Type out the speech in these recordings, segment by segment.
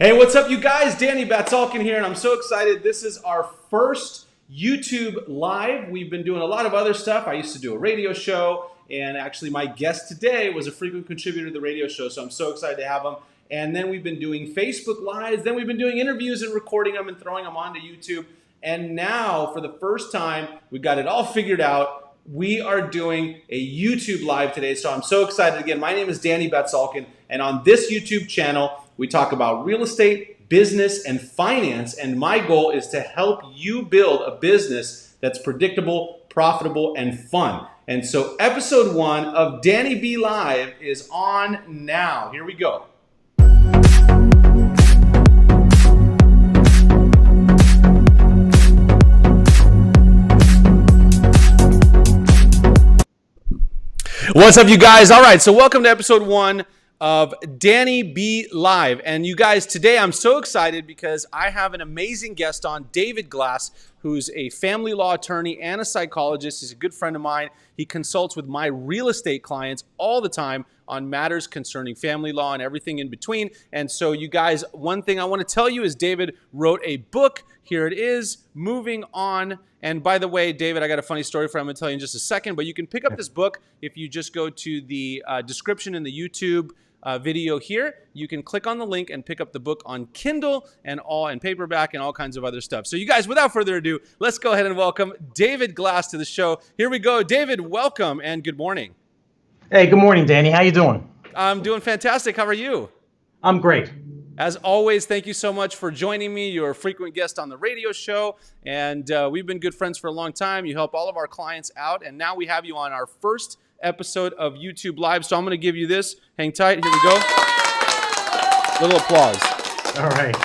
Hey, what's up, you guys? Danny BATSALKIN here, and I'm so excited. This is our first YouTube Live. We've been doing a lot of other stuff. I used to do a radio show, and actually my guest today was a frequent contributor to the radio show, so I'm so excited to have him. And then we've been doing Facebook Lives, then we've been doing interviews and recording them and throwing them onto YouTube. And now, for the first time, we've got it all figured out. We are doing a YouTube Live today, so I'm so excited. Again, my name is Danny BATSALKIN, and on this YouTube channel, we talk about real estate, business, and finance, and my goal is to help you build a business that's predictable, profitable, and fun. And so episode 1 of Danny B Live is on now. Here we go. What's up, you guys? All right, so welcome to episode 1 of Danny B Live. And you guys, today I'm so excited because I have an amazing guest on, David Glass, who's a family law attorney and a psychologist. He's a good friend of mine. He consults with my real estate clients all the time on matters concerning family law and everything in between. And so you guys, one thing I want to tell you is David wrote a book. Here it is, Moving On. And by the way, David, I got a funny story for you. I'm going to tell you in just a second, but you can pick up this book if you just go to the description in the YouTube video here. You can click on the link and pick up the book on Kindle and paperback and all kinds of other stuff. So you guys, without further ado, let's go ahead and welcome David Glass to the show. Here we go. David, welcome and good morning. Hey, good morning, Danny. How you doing? I'm doing fantastic. How are you? I'm great. As always, thank you so much for joining me. You're a frequent guest on the radio show, and we've been good friends for a long time. You help all of our clients out, and now we have you on our first episode of YouTube Live. So I'm going to give you this. Hang tight. Here we go. Little applause. All right.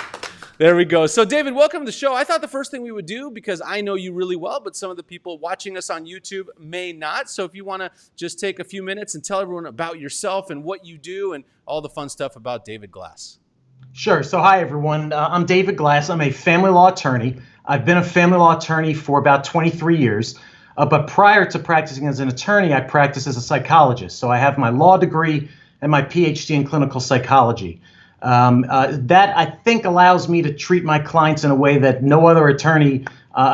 There we go. So David, welcome to the show. I thought the first thing we would do, because I know you really well, but some of the people watching us on YouTube may not. So if you want to just take a few minutes and tell everyone about yourself and what you do and all the fun stuff about David Glass. Sure. So hi, everyone. I'm David Glass. I'm a family law attorney. I've been a family law attorney for about 23 years. But prior to practicing as an attorney, I practiced as a psychologist. So I have my law degree and my PhD in clinical psychology. That, I think, allows me to treat my clients in a way that no other attorney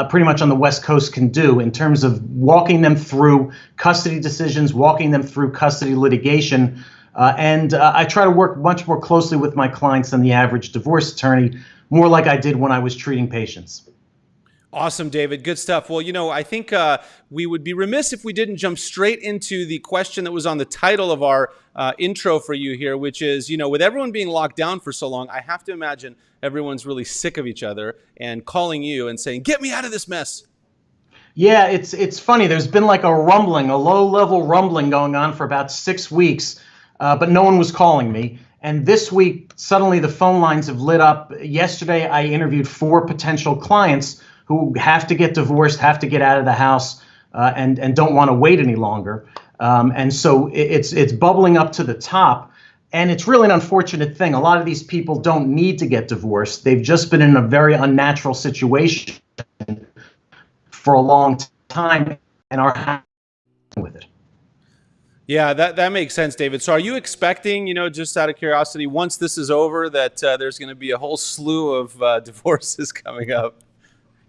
pretty much on the West Coast can do, in terms of walking them through custody decisions, walking them through custody litigation. And I try to work much more closely with my clients than the average divorce attorney, more like I did when I was treating patients. Awesome, David. Good stuff. Well, you know, I think we would be remiss if we didn't jump straight into the question that was on the title of our intro for you here, which is, you know, with everyone being locked down for so long, I have to imagine everyone's really sick of each other and calling you and saying, get me out of this mess. Yeah, it's funny. There's been like a rumbling, a low-level rumbling going on for about 6 weeks, but no one was calling me. And this week, suddenly the phone lines have lit up. Yesterday, I interviewed 4 potential clients who have to get divorced, have to get out of the house, and don't want to wait any longer. And so it's bubbling up to the top. And it's really an unfortunate thing. A lot of these people don't need to get divorced. They've just been in a very unnatural situation for a long time and are happy with it. Yeah, that makes sense, David. So are you expecting, you know, just out of curiosity, once this is over, that there's going to be a whole slew of divorces coming up?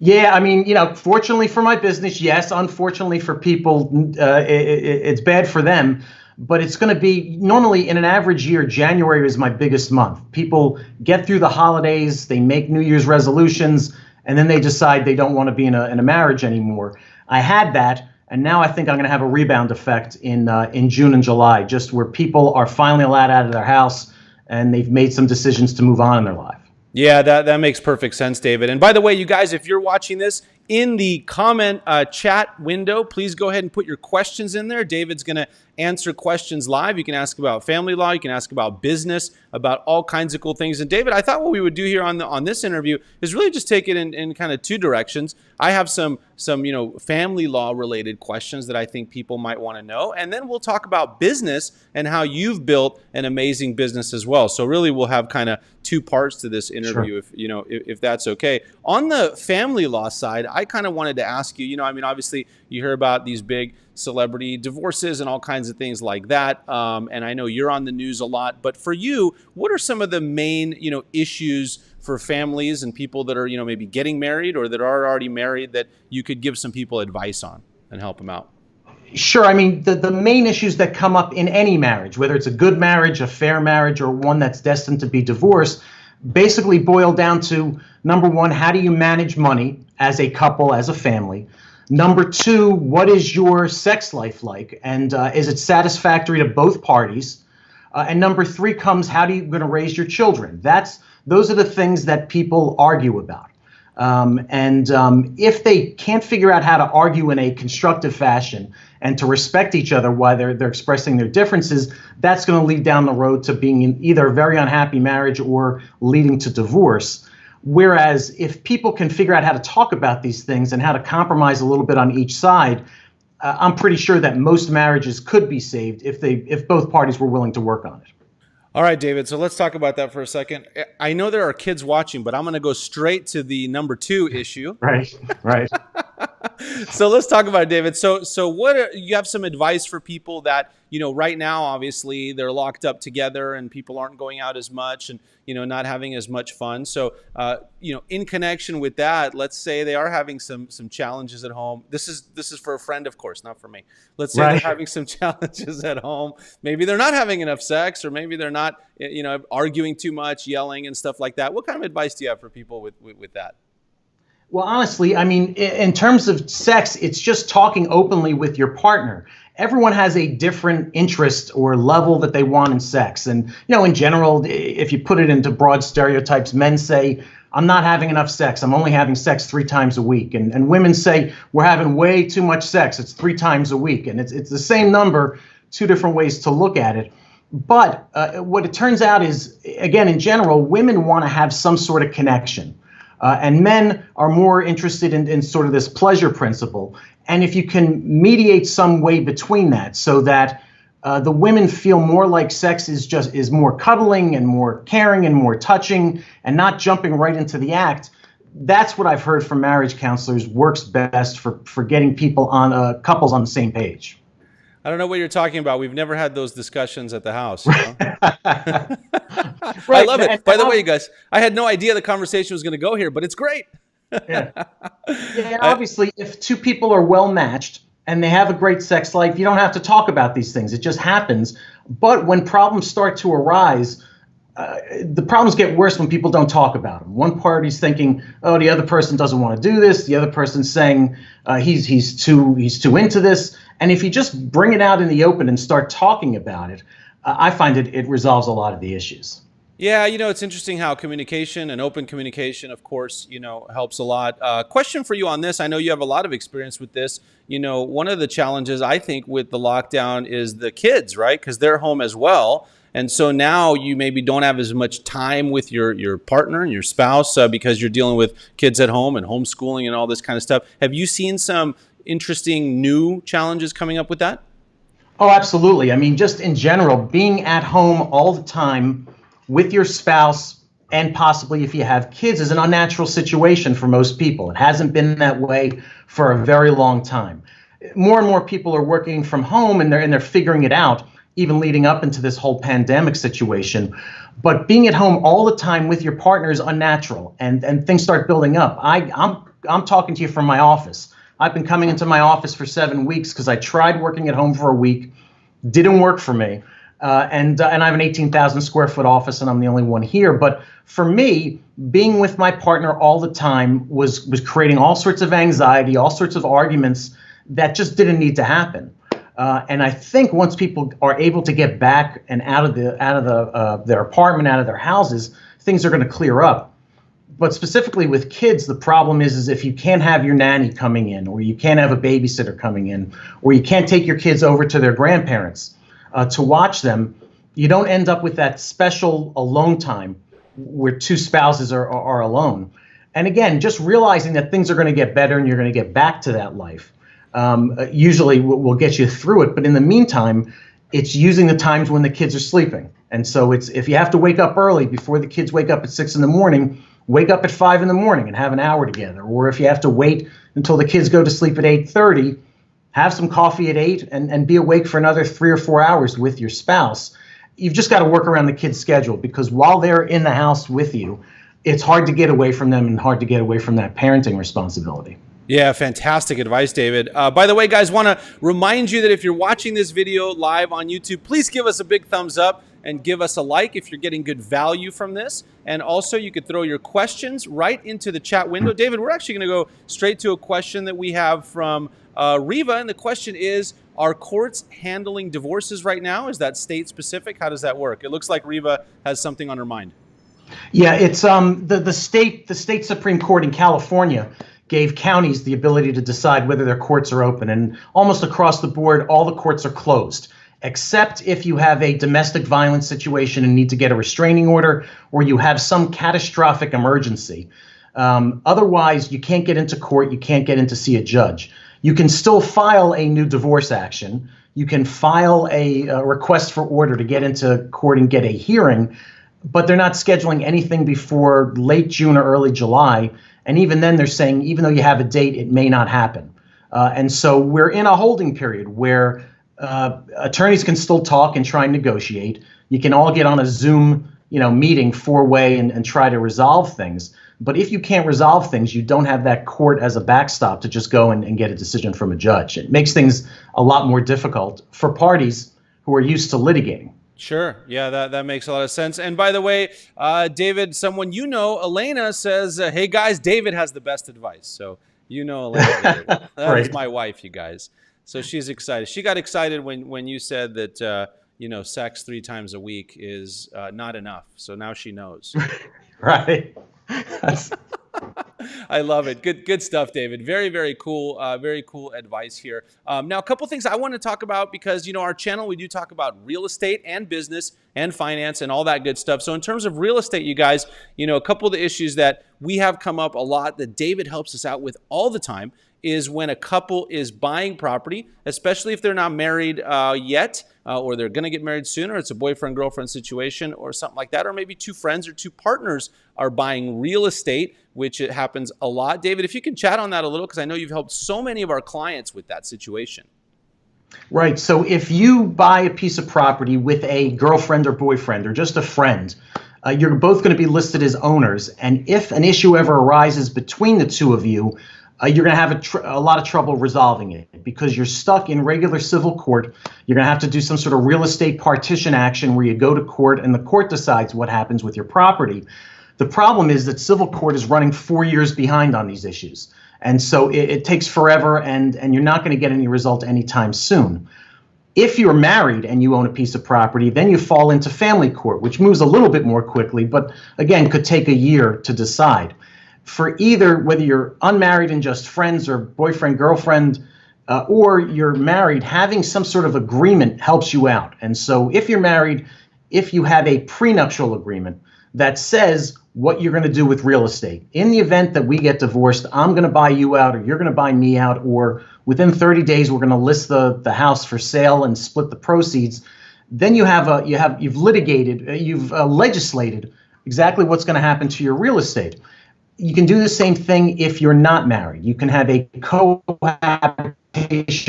Yeah, I mean, you know, fortunately for my business, yes. Unfortunately for people, it's bad for them. But it's going to be, normally in an average year, January is my biggest month. People get through the holidays, they make New Year's resolutions, and then they decide they don't want to be in a marriage anymore. I had that, and now I think I'm going to have a rebound effect in June and July, just where people are finally allowed out of their house, and they've made some decisions to move on in their life. Yeah, that makes perfect sense, David. And by the way, you guys, if you're watching this, in the comment chat window, please go ahead and put your questions in there. David's going to answer questions live. You can ask about family law. You can ask about business, about all kinds of cool things. And David, I thought what we would do here on this interview is really just take it in kind of 2 directions. I have some you know, family law related questions that I think people might want to know. And then we'll talk about business and how you've built an amazing business as well. So really we'll have kind of 2 parts to this interview, Sure. if that's okay. On the family law side, I kind of wanted to ask you, you know, I mean, obviously you hear about these big celebrity divorces and all kinds of things like that. And I know you're on the news a lot, but for you, what are some of the main, issues for families and people that are, maybe getting married or that are already married that you could give some people advice on and help them out? Sure. I mean, the main issues that come up in any marriage, whether it's a good marriage, a fair marriage, or one that's destined to be divorced, basically boil down to, number one, how do you manage money as a couple, as a family? Number two, what is your sex life like? And is it satisfactory to both parties? And number three comes, how are you going to raise your children? Those are the things that people argue about. If they can't figure out how to argue in a constructive fashion and to respect each other while they're expressing their differences, that's going to lead down the road to being in either a very unhappy marriage or leading to divorce. Whereas if people can figure out how to talk about these things and how to compromise a little bit on each side, I'm pretty sure that most marriages could be saved if both parties were willing to work on it. All right, David. So let's talk about that for a second. I know there are kids watching, but I'm going to go straight to the number two issue. Right, right. So let's talk about it, David. So you have some advice for people that, right now, obviously they're locked up together and people aren't going out as much and, not having as much fun. So, in connection with that, let's say they are having some challenges at home. This is for a friend, of course, not for me. Let's say They're having some challenges at home. Maybe they're not having enough sex, or maybe they're not, arguing too much, yelling and stuff like that. What kind of advice do you have for people with that? Well, honestly, I mean, in terms of sex, it's just talking openly with your partner. Everyone has a different interest or level that they want in sex. And, in general, if you put it into broad stereotypes, men say, I'm not having enough sex. I'm only having sex 3 times a week. And women say, we're having way too much sex. It's 3 times a week. And it's the same number, 2 different ways to look at it. But what it turns out is, again, in general, women want to have some sort of connection. And men are more interested in sort of this pleasure principle. And if you can mediate some way between that so that the women feel more like sex is more cuddling and more caring and more touching and not jumping right into the act, that's what I've heard from marriage counselors works best for getting people couples on the same page. I don't know what you're talking about. We've never had those discussions at the house. Right. I love it. By the way, you guys, I had no idea the conversation was going to go here, but it's great. Yeah. And obviously, if 2 people are well matched and they have a great sex life, you don't have to talk about these things. It just happens. But when problems start to arise, the problems get worse when people don't talk about them. One party's thinking, oh, the other person doesn't want to do this. The other person's saying he's too into this. And if you just bring it out in the open and start talking about it, I find it resolves a lot of the issues. Yeah, it's interesting how communication and open communication, of course, helps a lot. Question for you on this. I know you have a lot of experience with this. One of the challenges I think with the lockdown is the kids, right? Because they're home as well. And so now you maybe don't have as much time with your partner and your spouse because you're dealing with kids at home and homeschooling and all this kind of stuff. Have you seen some interesting new challenges coming up with that? Oh, absolutely. I mean, just in general, being at home all the time with your spouse and possibly if you have kids is an unnatural situation for most people. It hasn't been that way for a very long time. More and more people are working from home and they're figuring it out, even leading up into this whole pandemic situation. But being at home all the time with your partner is unnatural, and things start building up. I'm talking to you from my office. I've been coming into my office for 7 weeks because I tried working at home for a week, didn't work for me. And I have an 18,000 square foot office and I'm the only one here. But for me, being with my partner all the time was creating all sorts of anxiety, all sorts of arguments that just didn't need to happen. And I think once people are able to get back and out of their apartment, out of their houses, things are going to clear up. But specifically with kids, the problem is if you can't have your nanny coming in, or you can't have a babysitter coming in, or you can't take your kids over to their grandparents to watch them, you don't end up with that special alone time where 2 spouses are alone. And again, just realizing that things are going to get better and you're going to get back to that life usually will get you through it. But in the meantime, it's using the times when the kids are sleeping. And so it's if you have to wake up early before the kids wake up at 6 in the morning, wake up at 5 in the morning and have an hour together. Or if you have to wait until the kids go to sleep at 8:30, have some coffee at 8, and be awake for another 3 or 4 hours with your spouse. You've just got to work around the kid's schedule, because while they're in the house with you, it's hard to get away from them and hard to get away from that parenting responsibility. Yeah, fantastic advice, David. By the way, guys, want to remind you that if you're watching this video live on YouTube, please give us a big thumbs up and give us a like if you're getting good value from this. And also, you could throw your questions right into the chat window. David, we're actually going to go straight to a question that we have from Riva. And the question is, are courts handling divorces right now? Is that state specific? How does that work? It looks like Riva has something on her mind. Yeah, it's the state Supreme Court in California gave counties the ability to decide whether their courts are open, and almost across the board, all the courts are closed, except if you have a domestic violence situation and need to get a restraining order, or you have some catastrophic emergency. Otherwise, you can't get into court. You can't get in to see a judge. You can still file a new divorce action. You can file a request for order to get into court and get a hearing, but they're not scheduling anything before late June or early July. And even then, they're saying, even though you have a date, it may not happen. And so we're in a holding period where attorneys can still talk and try and negotiate. You can all get on a Zoom, meeting 4-way and try to resolve things. But if you can't resolve things, you don't have that court as a backstop to just go and get a decision from a judge. It makes things a lot more difficult for parties who are used to litigating. Sure. Yeah, that makes a lot of sense. And by the way, David, someone Elena says, hey, guys, David has the best advice. So Elena. That Right. is my wife, you guys. So she's excited. She got excited when you said that, sex 3 times a week is not enough. So now she knows. Right. I love it. Good stuff, David. Very, very cool advice here. Now, a couple things I want to talk about, because, our channel, we do talk about real estate and business and finance and all that good stuff. So in terms of real estate, you guys, a couple of the issues that we have come up a lot that David helps us out with all the time is when a couple is buying property, especially if they're not married yet, or they're going to get married soon, or it's a boyfriend-girlfriend situation or something like that, or maybe 2 friends or 2 partners are buying real estate, which it happens a lot. David, if you can chat on that a little, because I know you've helped so many of our clients with that situation. Right. So if you buy a piece of property with a girlfriend or boyfriend or just a friend, you're both going to be listed as owners. And if an issue ever arises between the 2 of you, you're going to have a lot of trouble resolving it, because you're stuck in regular civil court. You're going to have to do some sort of real estate partition action where you go to court and the court decides what happens with your property. The problem is that civil court is running 4 years behind on these issues. And so it takes forever, and you're not going to get any result anytime soon. If you're married and you own a piece of property, then you fall into family court, which moves a little bit more quickly, but again, could take a year to decide. For either, whether you're unmarried and just friends, or boyfriend, girlfriend, or you're married, having some sort of agreement helps you out. And so if you're married, if you have a prenuptial agreement that says what you're going to do with real estate, in the event that we get divorced, I'm going to buy you out, or you're going to buy me out, or within 30 days we're going to list the house for sale and split the proceeds, then you've legislated exactly what's going to happen to your real estate. You can do the same thing if you're not married. You can have a cohabitation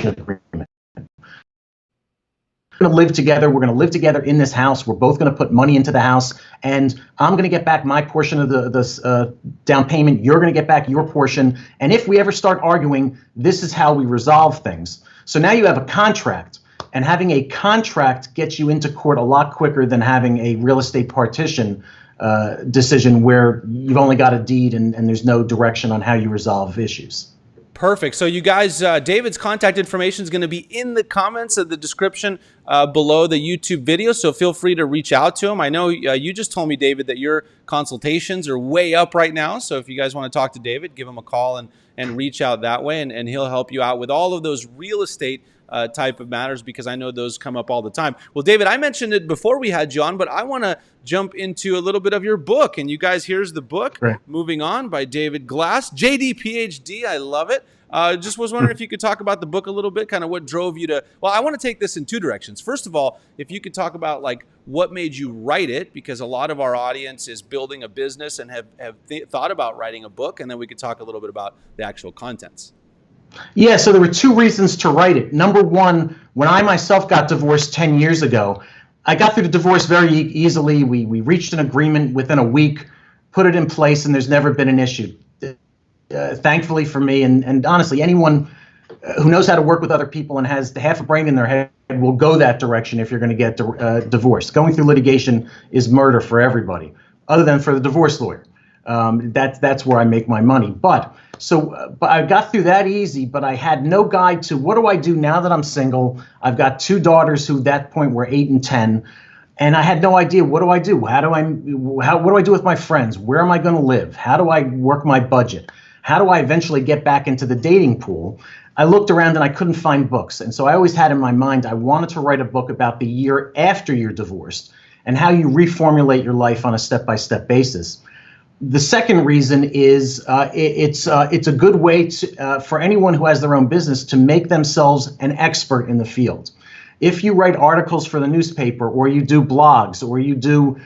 agreement. We're going to live together. We're going to live together in this house. We're both going to put money into the house, and I'm going to get back my portion of the down payment. You're going to get back your portion. And if we ever start arguing, this is how we resolve things. So now you have a contract, and having a contract gets you into court a lot quicker than having a real estate partition decision where you've only got a deed and there's no direction on how you resolve issues. Perfect. So you guys, David's contact information is going to be in the comments of the description below the YouTube video, so feel free to reach out to him. I know you just told me, David, that your consultations are way up right now, so if you guys want to talk to David, give him a call and reach out that way, and he'll help you out with all of those real estate type of matters, because I know those come up all the time. Well, David, I mentioned it before we had you on, but I want to jump into a little bit of your book. And you guys, here's the book, Right. Moving On by David Glass, JD, PhD. I love it. Just was wondering if you could talk about the book a little bit, kind of what drove you to, well, I want to take this in 2 directions. First of all, if you could talk about like what made you write it, because a lot of our audience is building a business and have thought about writing a book, and then we could talk a little bit about the actual contents. Yeah, so there were two reasons to write it. Number one, when I myself got divorced 10 years ago, I got through the divorce very easily. We reached an agreement within a week, put it in place, and there's never been an issue. Thankfully for me, and honestly, anyone who knows how to work with other people and has half a brain in their head will go that direction if you're going to get divorced. Going through litigation is murder for everybody, other than for the divorce lawyer. That's where I make my money. But I got through that easy, but I had no guide to what do I do now that I'm single. I've got two daughters who at that point were 8 and 10. And I had no idea, what do I do? What do I do with my friends? Where am I going to live? How do I work my budget? How do I eventually get back into the dating pool? I looked around and I couldn't find books. And so I always had in my mind, I wanted to write a book about the year after you're divorced and how you reformulate your life on a step-by-step basis. The second reason is it's a good way for anyone who has their own business to make themselves an expert in the field. If you write articles for the newspaper, or you do blogs, or you do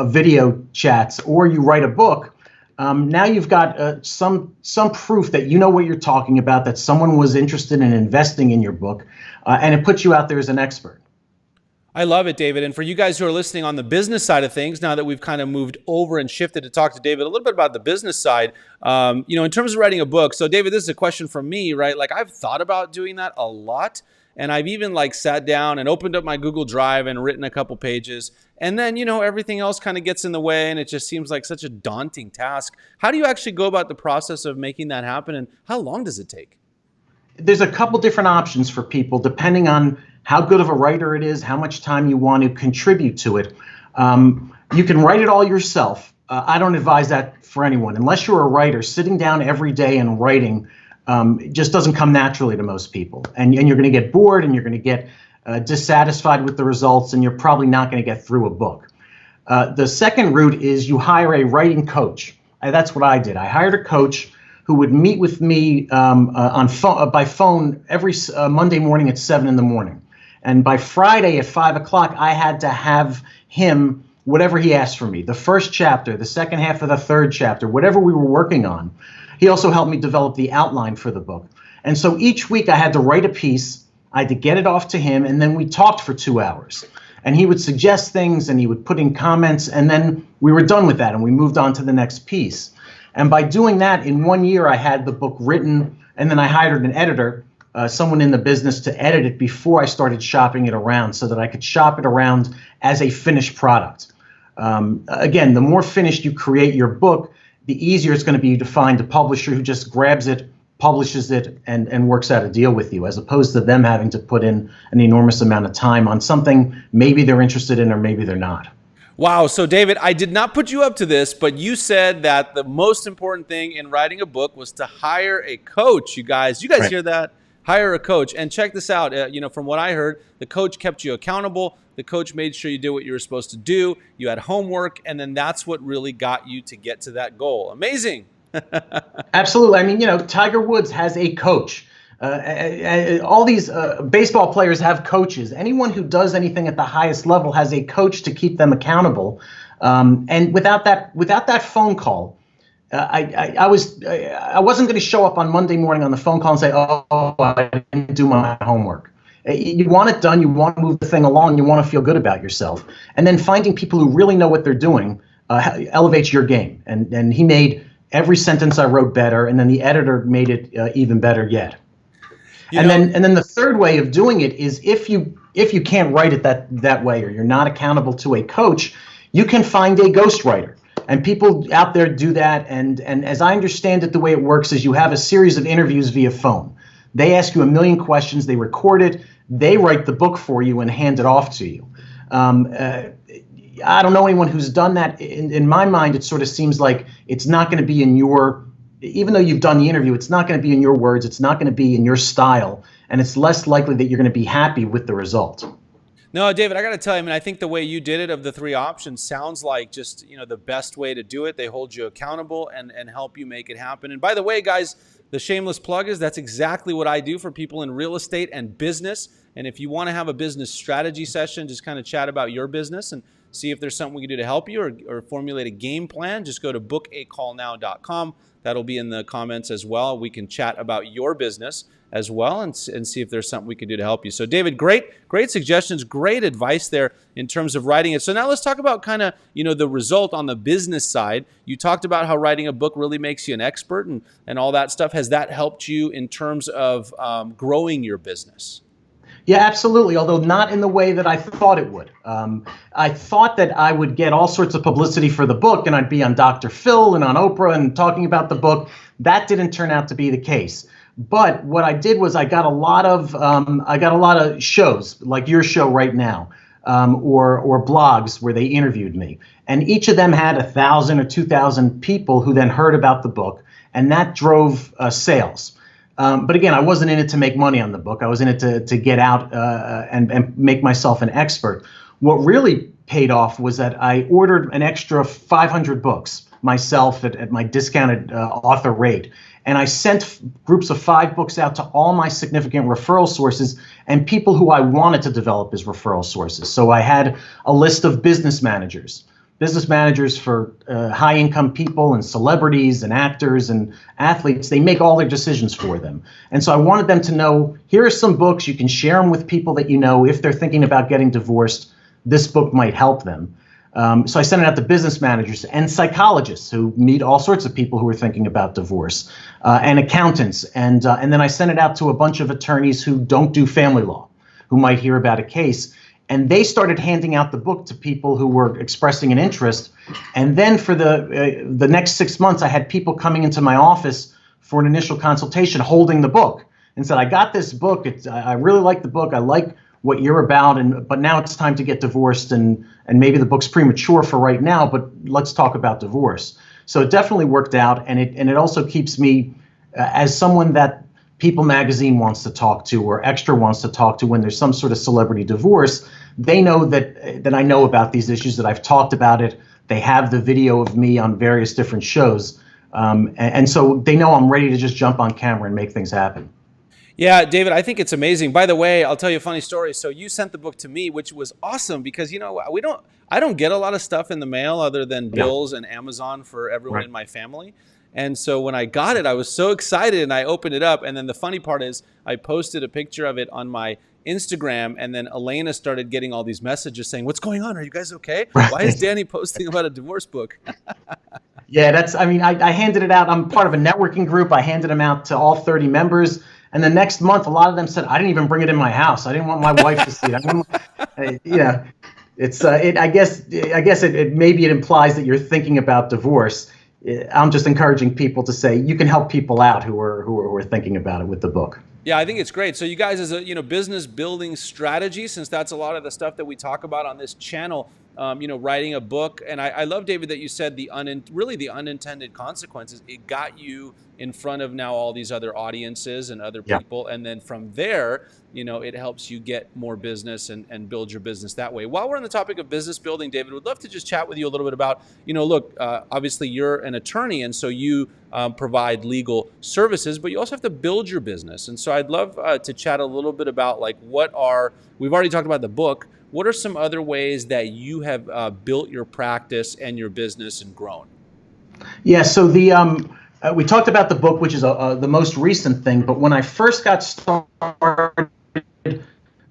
video chats, or you write a book, now you've got some proof that you know what you're talking about, that someone was interested in investing in your book, and it puts you out there as an expert. I love it, David. And for you guys who are listening on the business side of things, now that we've kind of moved over and shifted to talk to David a little bit about the business side, in terms of writing a book. So David, this is a question from me, right? Like I've thought about doing that a lot. And I've even sat down and opened up my Google Drive and written a couple pages. And then, everything else kind of gets in the way and it just seems like such a daunting task. How do you actually go about the process of making that happen, and how long does it take? There's a couple different options for people depending on how good of a writer it is, how much time you want to contribute to it. You can write it all yourself. I don't advise that for anyone. Unless you're a writer, sitting down every day and writing it just doesn't come naturally to most people. And you're going to get bored, and you're going to get dissatisfied with the results, and you're probably not going to get through a book. The second route is you hire a writing coach. That's what I did. I hired a coach who would meet with me by phone every Monday morning at 7 in the morning. And by Friday at 5 o'clock, I had to have him, whatever he asked for me, the first chapter, the second half of the third chapter, whatever we were working on. He also helped me develop the outline for the book. And so each week I had to write a piece, I had to get it off to him, and then we talked for 2 hours. And he would suggest things, and he would put in comments, and then we were done with that, and we moved on to the next piece. And by doing that, in 1 year, I had the book written, and then I hired an editor, someone in the business, to edit it before I started shopping it around, so that I could shop it around as a finished product. Again, the more finished you create your book, the easier it's going to be to find a publisher who just grabs it, publishes it, and works out a deal with you, as opposed to them having to put in an enormous amount of time on something maybe they're interested in or maybe they're not. Wow. So David, I did not put you up to this, but you said that the most important thing in writing a book was to hire a coach. You guys right. Hear that? Hire a coach. And check this out. From what I heard, the coach kept you accountable. The coach made sure you did what you were supposed to do. You had homework, and then that's what really got you to get to that goal. Amazing. Absolutely. I mean, Tiger Woods has a coach. All these baseball players have coaches. Anyone who does anything at the highest level has a coach to keep them accountable. And without that phone call, I wasn't going to show up on Monday morning on the phone call and say, "Oh, I didn't do my homework." You want it done. You want to move the thing along. You want to feel good about yourself. And then finding people who really know what they're doing elevates your game. And he made every sentence I wrote better, and then the editor made it even better yet. And then the third way of doing it is if you can't write it that way, or you're not accountable to a coach, you can find a ghostwriter. And people out there do that. And as I understand it, the way it works is you have a series of interviews via phone. They ask you a million questions. They record it. They write the book for you and hand it off to you. I don't know anyone who's done that. In my mind, it sort of seems like it's not going to be in your, even though you've done the interview, it's not going to be in your words. It's not going to be in your style. And it's less likely that you're going to be happy with the result. No, David, I got to tell you, I think the way you did it of the three options sounds like just, the best way to do it. They hold you accountable and help you make it happen. And by the way, guys, the shameless plug is that's exactly what I do for people in real estate and business. And if you want to have a business strategy session, just kind of chat about your business and see if there's something we can do to help you, or formulate a game plan, just go to bookacallnow.com. That'll be in the comments as well. We can chat about your business as well and see if there's something we can do to help you. So David, great suggestions, great advice there in terms of writing it. So now let's talk about kind of, the result on the business side. You talked about how writing a book really makes you an expert and all that stuff. Has that helped you in terms of growing your business? Yeah, absolutely, although not in the way that I thought it would. I thought that I would get all sorts of publicity for the book, and I'd be on Dr. Phil and on Oprah and talking about the book. That didn't turn out to be the case. But what I did was I got a lot of shows like your show right now, or blogs where they interviewed me, and each of them had 1,000 or 2,000 people who then heard about the book, and that drove sales. But again, I wasn't in it to make money on the book. I was in it to get out and make myself an expert. What really paid off was that I ordered an extra 500 books myself at my discounted author rate. And I sent groups of 5 books out to all my significant referral sources and people who I wanted to develop as referral sources. So I had a list of business managers for high-income people and celebrities and actors and athletes. They make all their decisions for them. And so I wanted them to know, here are some books. You can share them with people that you know. If they're thinking about getting divorced, this book might help them. So I sent it out to business managers and psychologists who meet all sorts of people who are thinking about divorce, and accountants. And then I sent it out to a bunch of attorneys who don't do family law, who might hear about a case. And they started handing out the book to people who were expressing an interest. And then for the next 6 months, I had people coming into my office for an initial consultation holding the book and said, I got this book. I really like the book. I like what you're about. But now it's time to get divorced. And maybe the book's premature for right now, but let's talk about divorce. So it definitely worked out. And it also keeps me as someone that People Magazine wants to talk to or Extra wants to talk to when there's some sort of celebrity divorce. They know that I know about these issues, that I've talked about it. They have the video of me on various different shows. And so they know I'm ready to just jump on camera and make things happen. Yeah, David, I think it's amazing. By the way, I'll tell you a funny story. So you sent the book to me, which was awesome because, I don't get a lot of stuff in the mail other than bills and Amazon for everyone in my family. And so when I got it, I was so excited and I opened it up. And then the funny part is I posted a picture of it on my Instagram, and then Elena started getting all these messages saying, what's going on? Are you guys okay? Why is Danny posting about a divorce book? Yeah, I handed it out. I'm part of a networking group. I handed them out to all 30 members. And the next month, a lot of them said, I didn't even bring it in my house. I didn't want my wife to see it. I guess maybe it implies that you're thinking about divorce. I'm just encouraging people to say you can help people out who are thinking about it with the book. Yeah, I think it's great. So you guys, as a business building strategy, since that's a lot of the stuff that we talk about on this channel, writing a book. And I love, David, that you said the unintended consequences. It got you in front of now all these other audiences and other people. And then from there, it helps you get more business and build your business that way. While we're on the topic of business building, David, would love to just chat with you a little bit about, look, obviously you're an attorney, and so you provide legal services, but you also have to build your business. And so I'd love to chat a little bit about we've already talked about the book. What are some other ways that you have built your practice and your business and grown? Yeah, so we talked about the book, which is the most recent thing. But when I first got started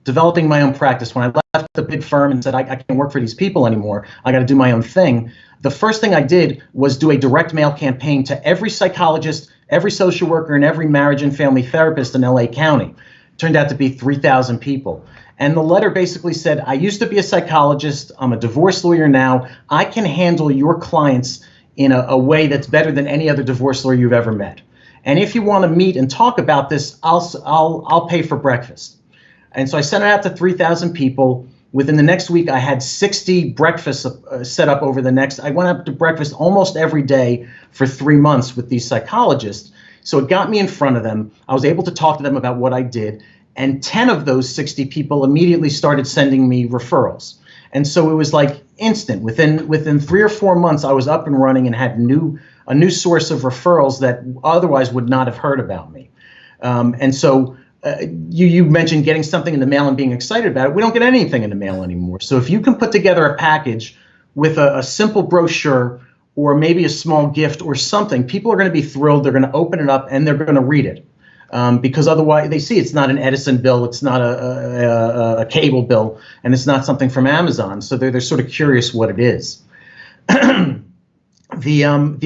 developing my own practice, when I left the big firm and said, I can't work for these people anymore, I got to do my own thing, the first thing I did was do a direct mail campaign to every psychologist, every social worker, and every marriage and family therapist in LA County. It turned out to be 3,000 people. And the letter basically said, I used to be a psychologist. I'm a divorce lawyer now. I can handle your clients in a way that's better than any other divorce lawyer you've ever met. And if you want to meet and talk about this, I'll pay for breakfast. And so I sent it out to 3,000 people. Within the next week, I had 60 breakfasts set up over the next. I went up to breakfast almost every day for 3 months with these psychologists. So it got me in front of them. I was able to talk to them about what I did. And 10 of those 60 people immediately started sending me referrals. And so it was like instant. Within 3 or 4 months, I was up and running and had a new source of referrals that otherwise would not have heard about me. And so you mentioned getting something in the mail and being excited about it. We don't get anything in the mail anymore. So if you can put together a package with a simple brochure or maybe a small gift or something, people are going to be thrilled. They're going to open it up and they're going to read it. Because otherwise they see it's not an Edison bill, it's not a cable bill, and it's not something from Amazon. So they're sort of curious what it is. The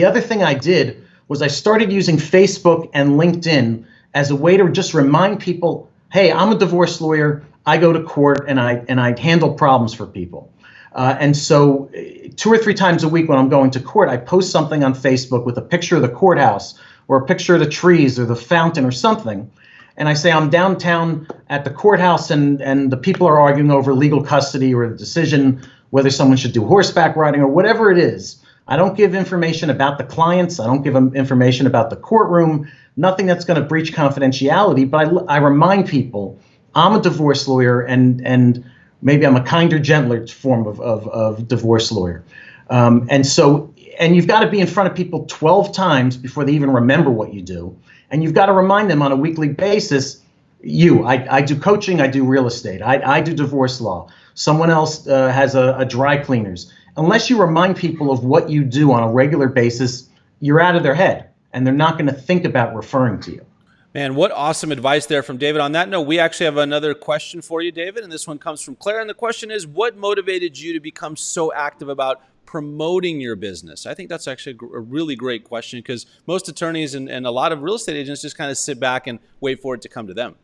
other thing I did was I started using Facebook and LinkedIn as a way to just remind people, hey, I'm a divorce lawyer. I go to court and I handle problems for people. And so 2 or 3 times a week when I'm going to court, I post something on Facebook with a picture of the courthouse or a picture of the trees or the fountain or something. And I say I'm downtown at the courthouse and the people are arguing over legal custody or the decision whether someone should do horseback riding or whatever it is. I don't give information about the clients. I don't give them information about the courtroom, nothing that's going to breach confidentiality. But I remind people I'm a divorce lawyer and maybe I'm a kinder, gentler form of divorce lawyer. And you've got to be in front of people 12 times before they even remember what you do. And you've got to remind them on a weekly basis, I do coaching, I do real estate, I do divorce law. Someone else has a dry cleaners. Unless you remind people of what you do on a regular basis, you're out of their head and they're not going to think about referring to you. Man, what awesome advice there from David. On that note, we actually have another question for you, David, and this one comes from Claire. And the question is, what motivated you to become so active about promoting your business? I think that's actually a really great question because most attorneys and a lot of real estate agents just kind of sit back and wait for it to come to them.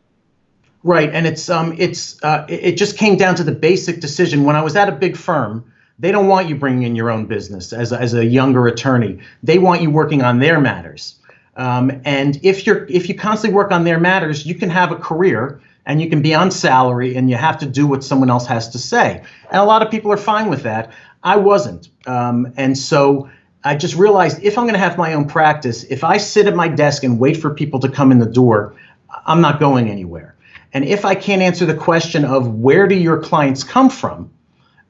Right, and it just came down to the basic decision. When I was at a big firm, they don't want you bringing in your own business as a younger attorney. They want you working on their matters. And if you constantly work on their matters, you can have a career and you can be on salary and you have to do what someone else has to say. And a lot of people are fine with that. I wasn't. And so I just realized if I'm going to have my own practice, if I sit at my desk and wait for people to come in the door, I'm not going anywhere. And if I can't answer the question of where do your clients come from,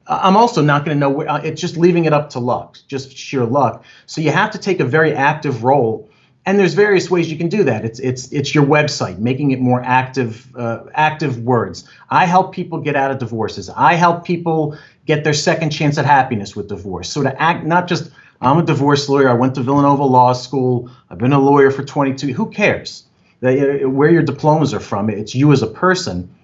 I'm also not going to know where. It's just leaving it up to luck, just sheer luck. So you have to take a very active role. And there's various ways you can do that. It's your website, making it more active words. I help people get out of divorces. I help people get their second chance at happiness with divorce. So to act, not just, I'm a divorce lawyer, I went to Villanova Law School, I've been a lawyer for 22, who cares? Where your diplomas are from, it's you as a person.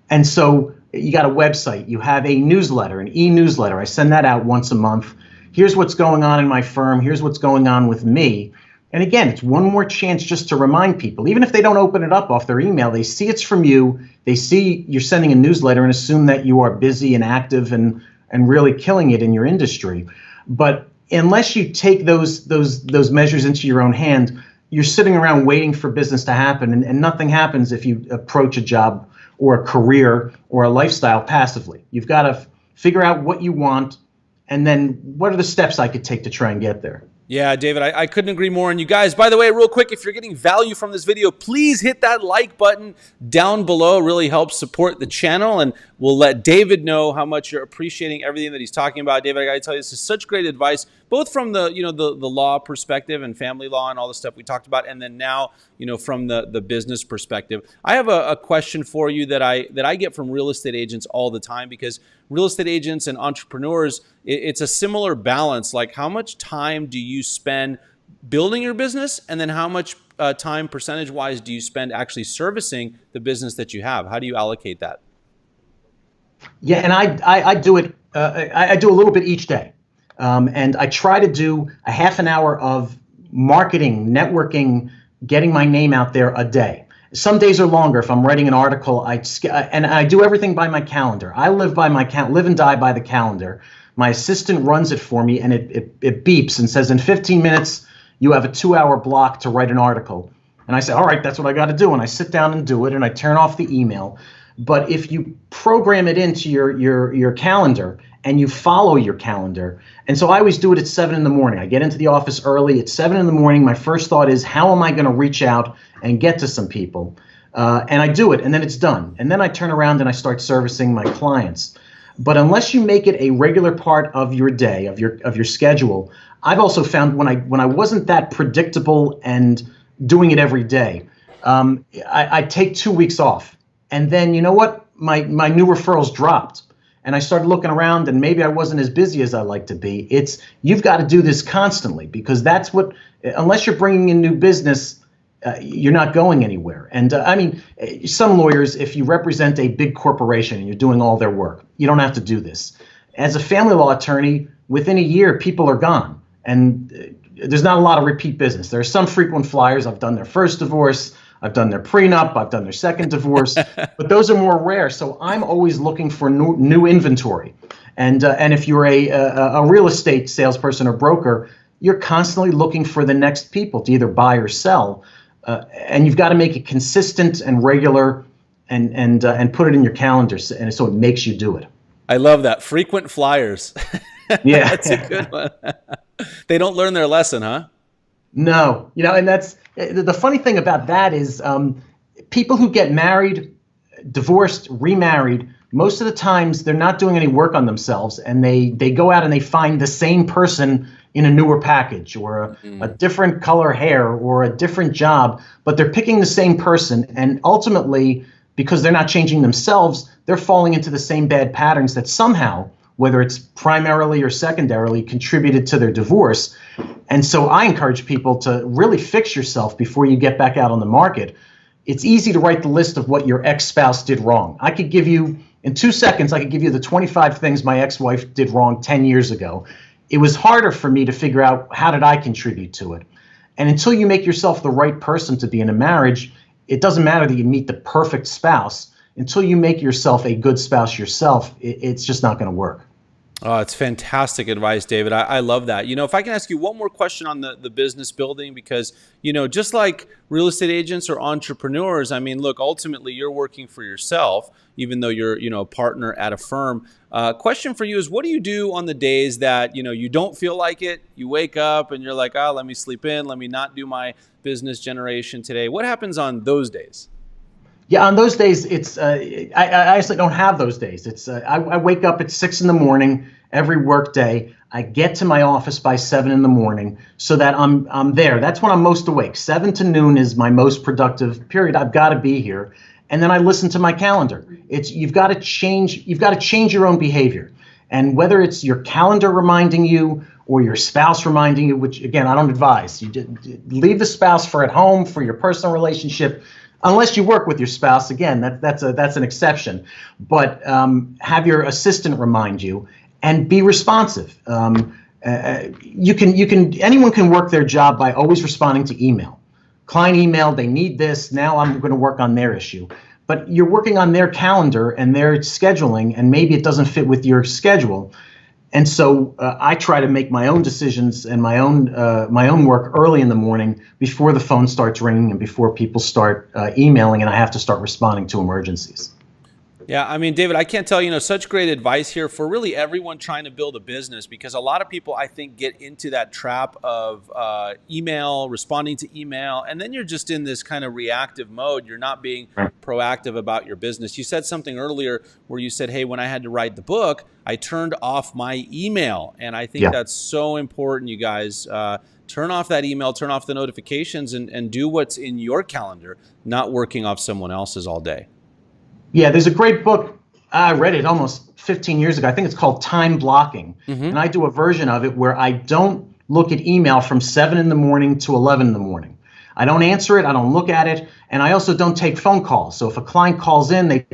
And so you got a website, you have a newsletter, an e-newsletter. I send that out once a month. Here's what's going on in my firm, here's what's going on with me. And again, it's one more chance just to remind people, even if they don't open it up off their email, they see it's from you, they see you're sending a newsletter and assume that you are busy and active and really killing it in your industry. But unless you take those measures into your own hand, you're sitting around waiting for business to happen, and nothing happens if you approach a job or a career or a lifestyle passively. You've got to figure out what you want, and then what are the steps I could take to try and get there. Yeah, David, I couldn't agree more. And you guys, by the way, real quick, if you're getting value from this video, please hit that like button down below. It really helps support the channel, and we'll let David know how much you're appreciating everything that he's talking about. David, I got to tell you, this is such great advice, both from the law perspective and family law and all the stuff we talked about, and then now from the business perspective. I have a question for you that I get from real estate agents all the time, because real estate agents and entrepreneurs, it's a similar balance. Like, how much time do you spend building your business, and then how much time percentage-wise do you spend actually servicing the business that you have? How do you allocate that? Yeah, and I do it. I do a little bit each day, and I try to do a half an hour of marketing, networking, getting my name out there a day. Some days are longer. If I'm writing an article, and I do everything by my calendar. I live by my live and die by the calendar. My assistant runs it for me, and it beeps and says, in 15 minutes, you have a 2-hour block to write an article. And I say, all right, that's what I got to do. And I sit down and do it, and I turn off the email. But if you program it into your calendar and you follow your calendar, and so I always do it at 7 in the morning. I get into the office early at 7 in the morning. My first thought is, how am I going to reach out and get to some people? And I do it, and then it's done. And then I turn around and I start servicing my clients. But unless you make it a regular part of your day, of your schedule, I've also found when I wasn't that predictable and doing it every day, I take 2 weeks off. And then, you know what? My new referrals dropped. And I started looking around, and maybe I wasn't as busy as I like to be. You've got to do this constantly, because that's what, unless you're bringing in new business, you're not going anywhere. And I mean, some lawyers, if you represent a big corporation and you're doing all their work, you don't have to do this. As a family law attorney, within a year, people are gone. And there's not a lot of repeat business. There are some frequent flyers. I've done their first divorce. I've done their prenup. I've done their second divorce. But those are more rare. So I'm always looking for new inventory. And if you're a real estate salesperson or broker, you're constantly looking for the next people to either buy or sell. And you've got to make it consistent and regular, and put it in your calendar, and so it makes you do it. I love that. Frequent flyers. Yeah. That's a good one. They don't learn their lesson, huh? No. And that's the funny thing about that is people who get married, divorced, remarried, most of the times they're not doing any work on themselves, and they go out and they find the same person in a newer package, or a different color hair, or a different job, but they're picking the same person. And ultimately, because they're not changing themselves, they're falling into the same bad patterns that somehow, whether it's primarily or secondarily, contributed to their divorce. And so I encourage people to really fix yourself before you get back out on the market. It's easy to write the list of what your ex-spouse did wrong. I could give you, in 2 seconds, I could give you the 25 things my ex-wife did wrong 10 years ago. It was harder for me to figure out, how did I contribute to it? And until you make yourself the right person to be in a marriage, it doesn't matter that you meet the perfect spouse. Until you make yourself a good spouse yourself, it's just not going to work. Oh, it's fantastic advice, David. I love that. If I can ask you one more question on the business building, because, just like real estate agents or entrepreneurs, I mean, look, ultimately you're working for yourself, even though you're, a partner at a firm. Question for you is, what do you do on the days that, you don't feel like it? You wake up and you're like, let me sleep in. Let me not do my business generation today. What happens on those days? Yeah, on those days, it's I actually don't have those days. It's I wake up at 6 a.m. every work day. I get to my office by 7 a.m. so that I'm there. That's when I'm most awake. 7 to noon is my most productive period. I've got to be here, and then I listen to my calendar. You've got to change your own behavior, and whether it's your calendar reminding you or your spouse reminding you, which again I don't advise. You just leave the spouse for at home for your personal relationship. Unless you work with your spouse, again, that's an exception. But have your assistant remind you, and be responsive. Anyone can work their job by always responding to email. Client email, they need this. Now I'm going to work on their issue. But you're working on their calendar and their scheduling, and maybe it doesn't fit with your schedule. And so I try to make my own decisions and my own work early in the morning, before the phone starts ringing and before people start emailing and I have to start responding to emergencies. Yeah, I mean, David, I can't tell you, such great advice here for really everyone trying to build a business, because a lot of people, I think, get into that trap of email, responding to email, and then you're just in this kind of reactive mode. You're not being proactive about your business. You said something earlier where you said, hey, when I had to write the book, I turned off my email. And I think that's so important, you guys. Turn off that email, turn off the notifications, and do what's in your calendar, not working off someone else's all day. Yeah, there's a great book. I read it almost 15 years ago. I think it's called Time Blocking. And I do a version of it where I don't look at email from 7 in the morning to 11 in the morning. I don't answer it. I don't look at it. And I also don't take phone calls. So if a client calls in, they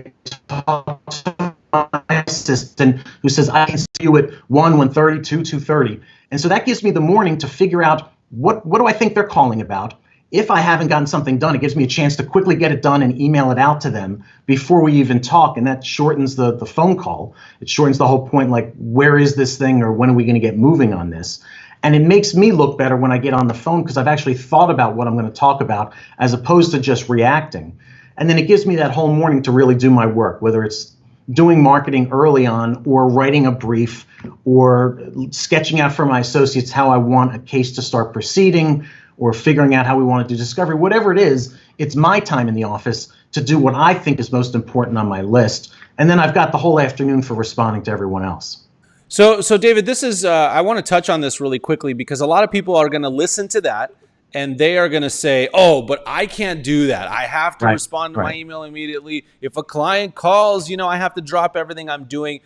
talk to my assistant, who says, I can see you at 1, 1:30, 2, 2:30. And so that gives me the morning to figure out what do I think they're calling about. If I haven't gotten something done, it gives me a chance to quickly get it done and email it out to them before we even talk. And that shortens the phone call. It shortens the whole point, like, where is this thing, or when are we going to get moving on this? And it makes me look better when I get on the phone, because I've actually thought about what I'm going to talk about, as opposed to just reacting. And then it gives me that whole morning to really do my work, whether it's doing marketing early on, or writing a brief, or sketching out for my associates how I want a case to start proceeding, or figuring out how we want to do discovery. Whatever it is, it's my time in the office to do what I think is most important on my list. And then I've got the whole afternoon for responding to everyone else. So David, this is, I want to touch on this really quickly, because a lot of people are going to listen to that and they are going to say, oh, but I can't do that. I have to Right. respond to my Right. email immediately. If a client calls, I have to drop everything I'm doing.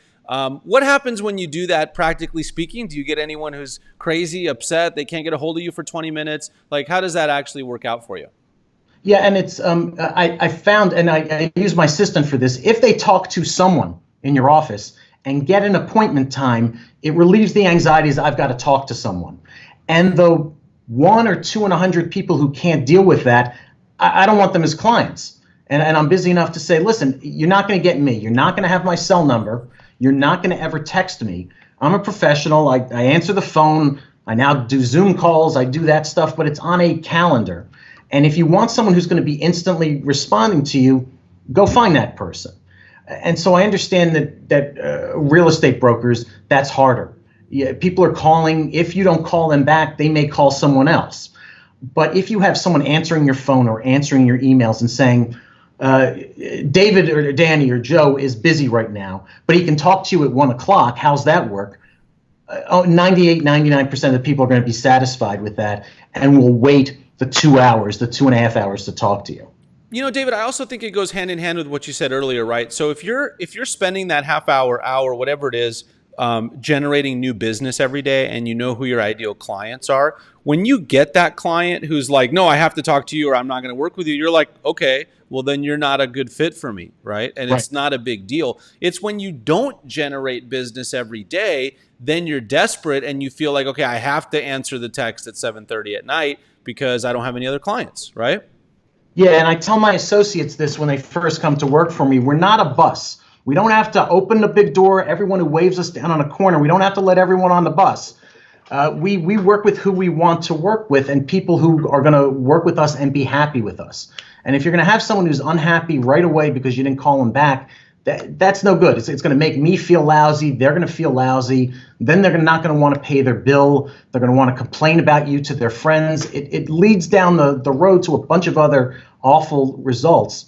What happens when you do that, practically speaking? Do you get anyone who's crazy, upset, they can't get a hold of you for 20 minutes? Like, how does that actually work out for you? Yeah, and it's I found, and I use my assistant for this. If they talk to someone in your office and get an appointment time, it relieves the anxieties. I've got to talk to someone, and the one or two in 100 people who can't deal with that, I don't want them as clients. And I'm busy enough to say, listen, you're not going to get me. You're not going to have my cell number. You're not going to ever text me. I'm a professional. I answer the phone. I now do Zoom calls. I do that stuff, but it's on a calendar. And if you want someone who's going to be instantly responding to you, go find that person. And so I understand that real estate brokers, that's harder. Yeah, people are calling. If you don't call them back, they may call someone else. But if you have someone answering your phone or answering your emails and saying, David or Danny or Joe is busy right now, but he can talk to you at 1 o'clock, how's that work? 98, 99% of the people are going to be satisfied with that and will wait the 2 hours, the 2.5 hours to talk to you. David, I also think it goes hand in hand with what you said earlier, right? So if you're spending that half hour, whatever it is, generating new business every day, and you know who your ideal clients are, when you get that client who's like, no, I have to talk to you or I'm not going to work with you, you're like, okay, well then you're not a good fit for me, right? And Right. it's not a big deal. It's when you don't generate business every day, then you're desperate and you feel like, okay, I have to answer the text at 7:30 at night because I don't have any other clients, right? Yeah, and I tell my associates this when they first come to work for me. We're not a bus. We don't have to open the big door. Everyone who waves us down on a corner, we don't have to let everyone on the bus. We work with who we want to work with and people who are going to work with us and be happy with us. And if you're going to have someone who's unhappy right away because you didn't call them back, that's no good. It's going to make me feel lousy. They're going to feel lousy. Then they're not going to want to pay their bill. They're going to want to complain about you to their friends. It leads down the road to a bunch of other awful results.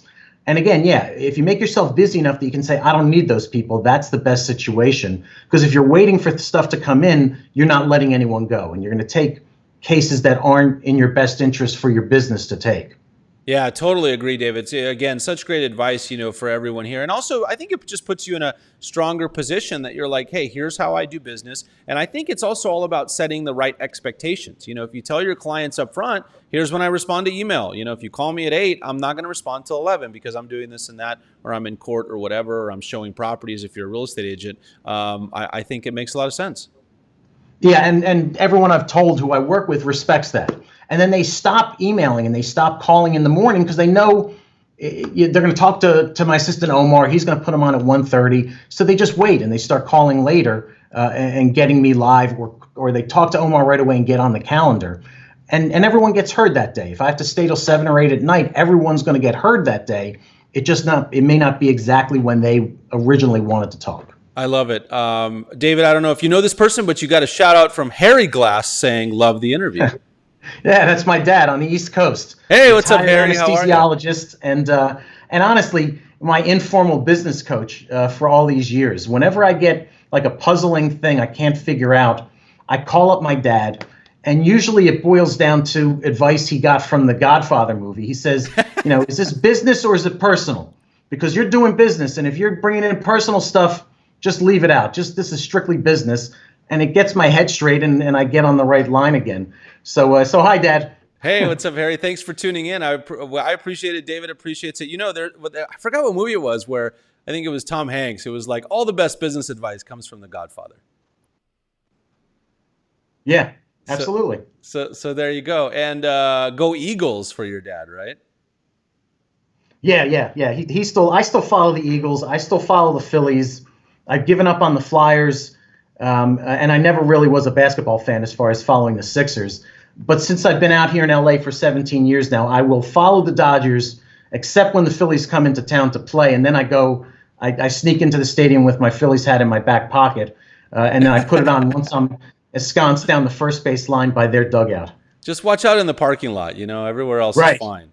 And again, yeah, if you make yourself busy enough that you can say, I don't need those people, that's the best situation. Because if you're waiting for stuff to come in, you're not letting anyone go. And you're going to take cases that aren't in your best interest for your business to take. Yeah, totally agree, David. It's, again, such great advice, for everyone here. And also, I think it just puts you in a stronger position that you're like, hey, here's how I do business. And I think it's also all about setting the right expectations. If you tell your clients up front, here's when I respond to email. If you call me at 8, I'm not going to respond till 11 because I'm doing this and that, or I'm in court or whatever, or I'm showing properties if you're a real estate agent. I think it makes a lot of sense. Yeah, and everyone I've told who I work with respects that. And then they stop emailing and they stop calling in the morning because they know they're going to talk to my assistant Omar. He's going to put them on at 1:30. So they just wait and they start calling later and getting me live, or they talk to Omar right away and get on the calendar. And everyone gets heard that day. If I have to stay till 7 or 8 at night, everyone's going to get heard that day. It may not be exactly when they originally wanted to talk. I love it. David, I don't know if you know this person, but you got a shout out from Harry Glass saying, love the interview. Yeah, that's my dad on the East Coast. Hey, what's up, Harry? How are you? Anesthesiologist, and honestly, my informal business coach for all these years. Whenever I get like a puzzling thing I can't figure out, I call up my dad, and usually it boils down to advice he got from the Godfather movie. He says, is this business or is it personal? Because you're doing business, and if you're bringing in personal stuff, just leave it out. This is strictly business. And it gets my head straight, and I get on the right line again. So hi, Dad. Hey, what's up, Harry? Thanks for tuning in. I appreciate it. David appreciates it. I forgot what movie it was where I think it was Tom Hanks. It was like all the best business advice comes from The Godfather. Yeah, absolutely. So there you go. And go Eagles for your dad, right? Yeah. I still follow the Eagles. I still follow the Phillies. I've given up on the Flyers. And I never really was a basketball fan as far as following the Sixers. But since I've been out here in LA for 17 years now, I will follow the Dodgers, except when the Phillies come into town to play. And then I sneak into the stadium with my Phillies hat in my back pocket. And then I put it on once I'm ensconced down the first base line by their dugout. Just watch out in the parking lot. Everywhere else is fine.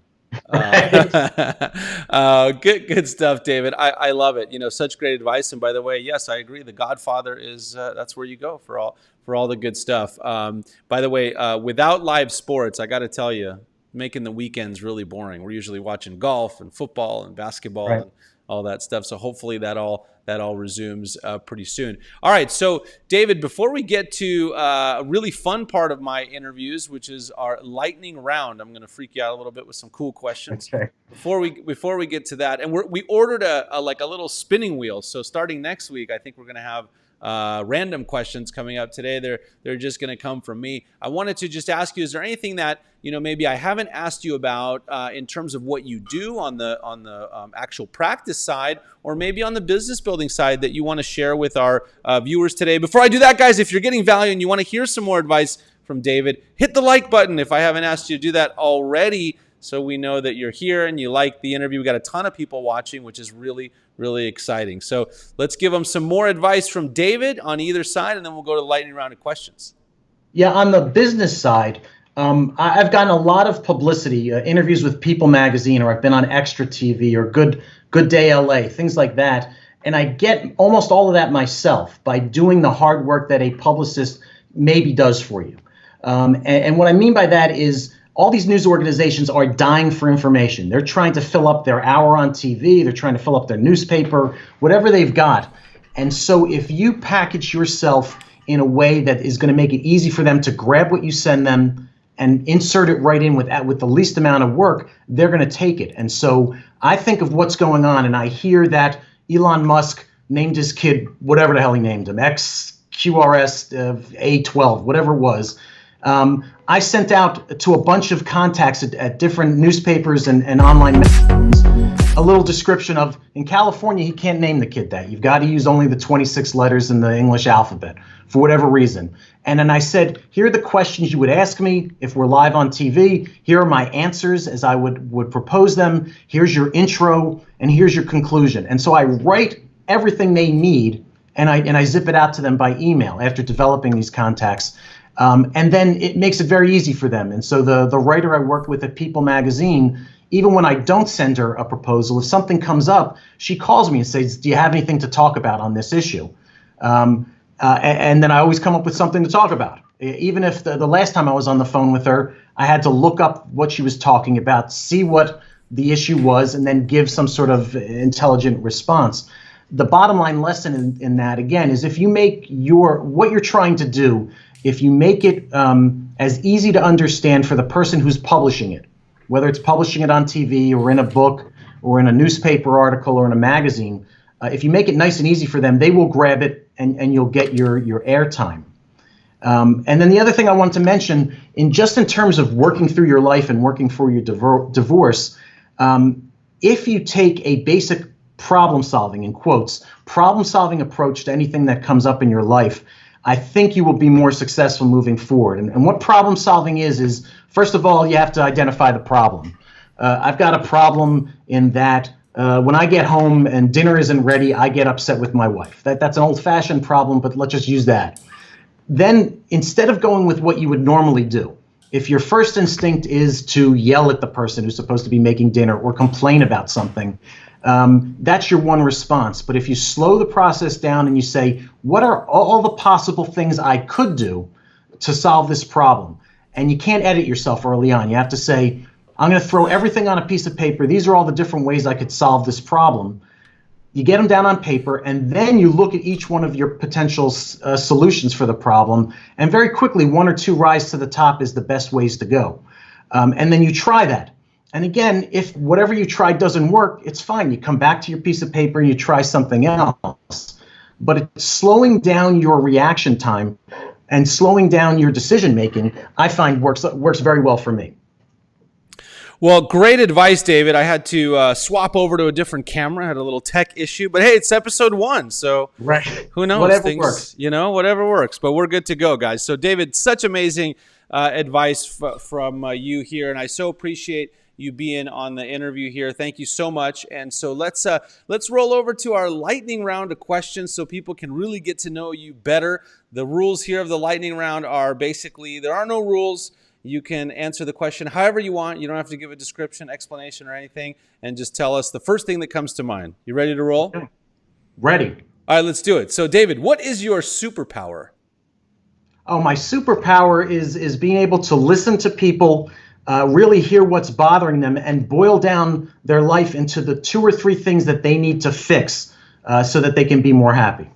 Good stuff, David. I love it. Such great advice. And by the way, yes, I agree. The Godfather is that's where you go for for all the good stuff. By the way, without live sports, I got to tell you, making the weekends really boring. We're usually watching golf and football and basketball Right. and all that stuff. So hopefully that all resumes pretty soon. All right. So David, before we get to a really fun part of my interviews, which is our lightning round, I'm going to freak you out a little bit with some cool questions. Okay. Before we get to that, and we ordered a little spinning wheel. So starting next week, I think we're going to have random questions coming up today. They're just going to come from me. I wanted to just ask you: is there anything that maybe I haven't asked you about in terms of what you do on the actual practice side, or maybe on the business building side that you want to share with our viewers today? Before I do that, guys, if you're getting value and you want to hear some more advice from David, hit the like button if I haven't asked you to do that already, so we know that you're here and you like the interview. We got a ton of people watching, which is really, really exciting. So let's give them some more advice from David on either side, and then we'll go to the lightning round of questions. Yeah, on the business side, I've gotten a lot of publicity, interviews with People Magazine, or I've been on Extra TV or Good Day LA, things like that. And I get almost all of that myself by doing the hard work that a publicist maybe does for you. And what I mean by that is all these news organizations are dying for information. They're trying to fill up their hour on TV. They're trying to fill up their newspaper, whatever they've got. And so if you package yourself in a way that is going to make it easy for them to grab what you send them and insert it right in with the least amount of work, they're going to take it. And so I think of what's going on, and I hear that Elon Musk named his kid whatever the hell he named him, XQRS A12, whatever it was. I sent out to a bunch of contacts at different newspapers and online magazines a little description of, in California, he can't name the kid that. You've got to use only the 26 letters in the English alphabet for whatever reason. And then I said, here are the questions you would ask me if we're live on TV. Here are my answers as I would propose them. Here's your intro, and here's your conclusion. And so I write everything they need, and I zip it out to them by email after developing these contacts. And then it makes it very easy for them. And so the writer I worked with at People Magazine, even when I don't send her a proposal, if something comes up, she calls me and says, do you have anything to talk about on this issue? And then I always come up with something to talk about. Even if the last time I was on the phone with her, I had to look up what she was talking about, see what the issue was, and then give some sort of intelligent response. The bottom line lesson in that, again, is if you make what you're trying to do, if you make it as easy to understand for the person who's publishing it, whether it's publishing it on TV or in a book or in a newspaper article or in a magazine, if you make it nice and easy for them, they will grab it and you'll get your airtime. And then the other thing I wanted to mention, in terms of working through your life and working for your divorce, if you take a basic problem-solving, in quotes, problem-solving approach to anything that comes up in your life, I think you will be more successful moving forward. And what problem solving is first of all, you have to identify the problem. I've got a problem in that when I get home and dinner isn't ready, I get upset with my wife. That's an old-fashioned problem, but let's just use that. Then instead of going with what you would normally do, if your first instinct is to yell at the person who's supposed to be making dinner or complain about something, that's your one response. But if you slow the process down and you say, what are all the possible things I could do to solve this problem? And you can't edit yourself early on. You have to say, I'm going to throw everything on a piece of paper. These are all the different ways I could solve this problem. You get them down on paper, and then you look at each one of your potential solutions for the problem. And very quickly, one or two rise to the top as the best ways to go. And then you try that. And again, if whatever you tried doesn't work, it's fine. You come back to your piece of paper and you try something else. But it's slowing down your reaction time and slowing down your decision making, I find works very well for me. Well, great advice, David. I had to swap over to a different camera. I had a little tech issue, but hey, it's episode 1, so right. Who knows? Whatever works. Whatever works. But we're good to go, guys. So, David, such amazing advice from you here, and I so appreciate you being on the interview here. Thank you so much. And so let's roll over to our lightning round of questions so people can really get to know you better. The rules here of the lightning round are basically there are no rules. You can answer the question however you want. You don't have to give a description, explanation, or anything, and just tell us the first thing that comes to mind. You ready to roll? Ready. All right, let's do it. So, David, what is your superpower? Oh, my superpower is being able to listen to people, really hear what's bothering them, and boil down their life into the two or three things that they need to fix so that they can be more happy.